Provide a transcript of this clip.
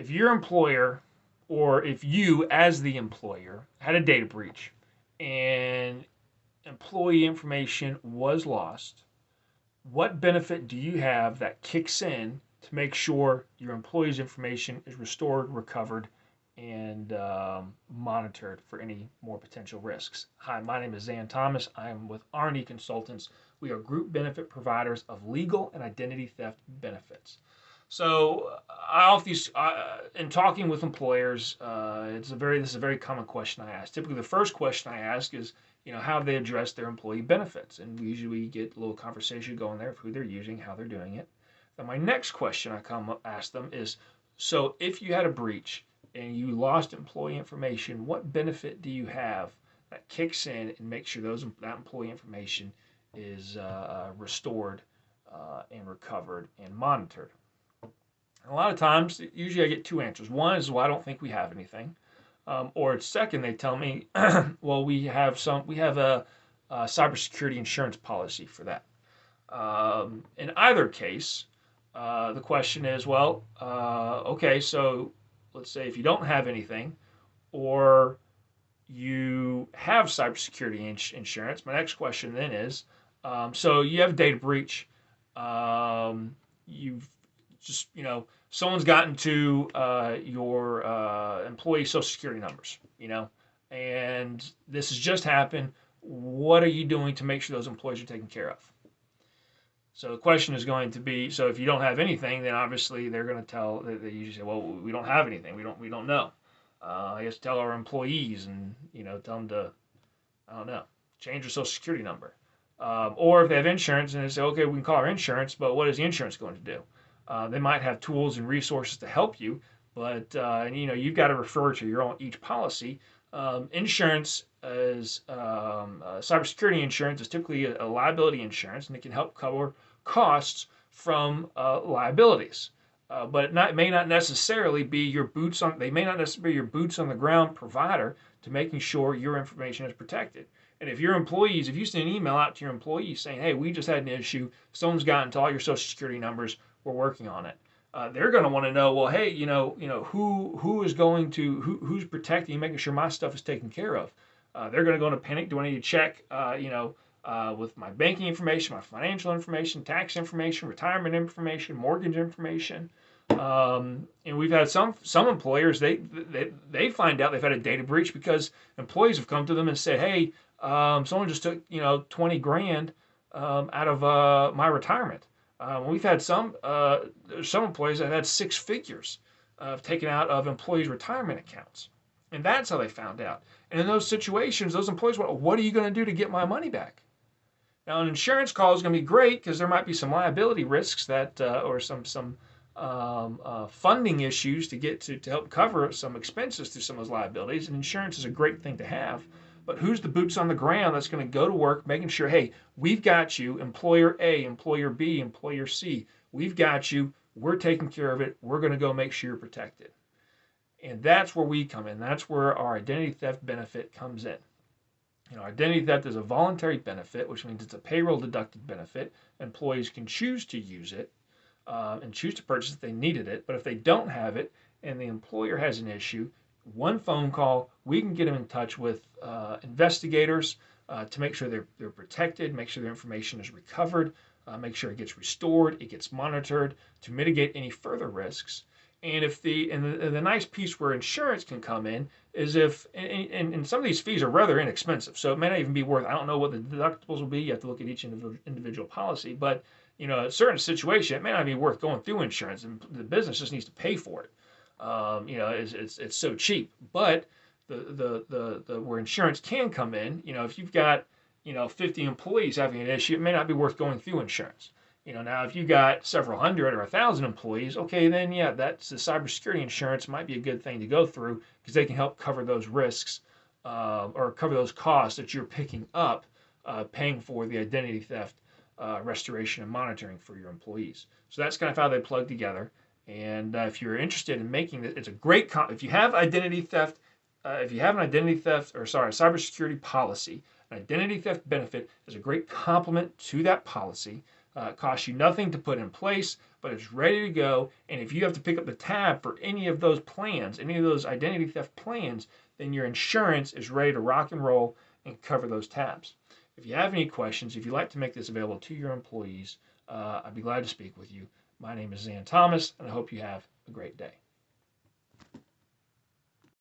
if your employer or if you as the employer had a data breach and employee information was lost, what benefit do you have that kicks in to make sure your employees' information is restored, recovered, and monitored for any more potential risks? Hi, my name is Zan Thomas. I am with R&E Consultants. We are group benefit providers of legal and identity theft benefits. So I often, in talking with employers, this is a very common question I ask. Typically, the first question I ask is, how do they address their employee benefits? And we usually get a little conversation going there of who they're using, how they're doing it. Then my next question I come up ask them is, so if you had a breach and you lost employee information, what benefit do you have that kicks in and makes sure that employee information is restored and recovered and monitored? A lot of times, usually I get two answers. One is, well, I don't think we have anything. Or second, they tell me, well, we have a cybersecurity insurance policy for that. In either case, the question is, well, okay, so let's say if you don't have anything, or you have cybersecurity insurance, my next question then is, so you have a data breach, you've just, someone's gotten to your employee social security numbers, and this has just happened. What are you doing to make sure those employees are taken care of? So the question is going to be, so if you don't have anything, then obviously they're going to they usually say, well, we don't have anything. We don't know. I guess tell our employees and, tell them to, I don't know, change their social security number. Or if they have insurance and they say, okay, we can call our insurance, but what is the insurance going to do? They might have tools and resources to help you, but you've got to refer to each policy. Insurance is cybersecurity insurance is typically a liability insurance, and it can help cover costs from liabilities. But it may not necessarily be your boots on. They may not necessarily be your boots on the ground provider to making sure your information is protected. And if you send an email out to your employees saying, "Hey, we just had an issue. Someone's gotten to all your social security numbers. We're working on it." They're going to want to know, well, hey, who's protecting, making sure my stuff is taken care of. They're going to go into panic. Do I need to check, with my banking information, my financial information, tax information, retirement information, mortgage information? And we've had some employers, they find out they've had a data breach because employees have come to them and said, hey, someone just took 20 grand out of my retirement. We've had some employees that have had six figures taken out of employees' retirement accounts, and that's how they found out. And in those situations, those employees went, "What are you going to do to get my money back?" Now, an insurance call is going to be great because there might be some liability risks that, or some funding issues to help cover some expenses through some of those liabilities. And insurance is a great thing to have. But who's the boots on the ground that's going to go to work making sure, hey, we've got you, employer A, employer B, employer C, we've got you, we're taking care of it, we're going to go make sure you're protected. And that's where we come in. That's where our identity theft benefit comes in. Identity theft is a voluntary benefit, which means it's a payroll deducted benefit. Employees can choose to use it and choose to purchase if they needed it. But if they don't have it and the employer has an issue, one phone call, we can get them in touch with investigators to make sure they're protected, make sure their information is recovered, make sure it gets restored, it gets monitored to mitigate any further risks. And the nice piece where insurance can come in is and some of these fees are rather inexpensive, so it may not even be worth. I don't know what the deductibles will be. You have to look at each individual policy, but a certain situation, it may not be worth going through insurance, and the business just needs to pay for it. It's so cheap. But the where insurance can come in, if you've got 50 employees having an issue, it may not be worth going through insurance. Now if you got several hundred or 1,000 employees, okay, then yeah, that's the cybersecurity insurance might be a good thing to go through because they can help cover those risks or cover those costs that you're picking up, paying for the identity theft restoration and monitoring for your employees. So that's kind of how they plug together. And if you're interested in making it, it's a great. If you have identity theft, a cybersecurity policy, an identity theft benefit is a great complement to that policy. It costs you nothing to put in place, but it's ready to go. And if you have to pick up the tab for any of those plans, any of those identity theft plans, then your insurance is ready to rock and roll and cover those tabs. If you have any questions, if you'd like to make this available to your employees, I'd be glad to speak with you. My name is Zan Thomas, and I hope you have a great day.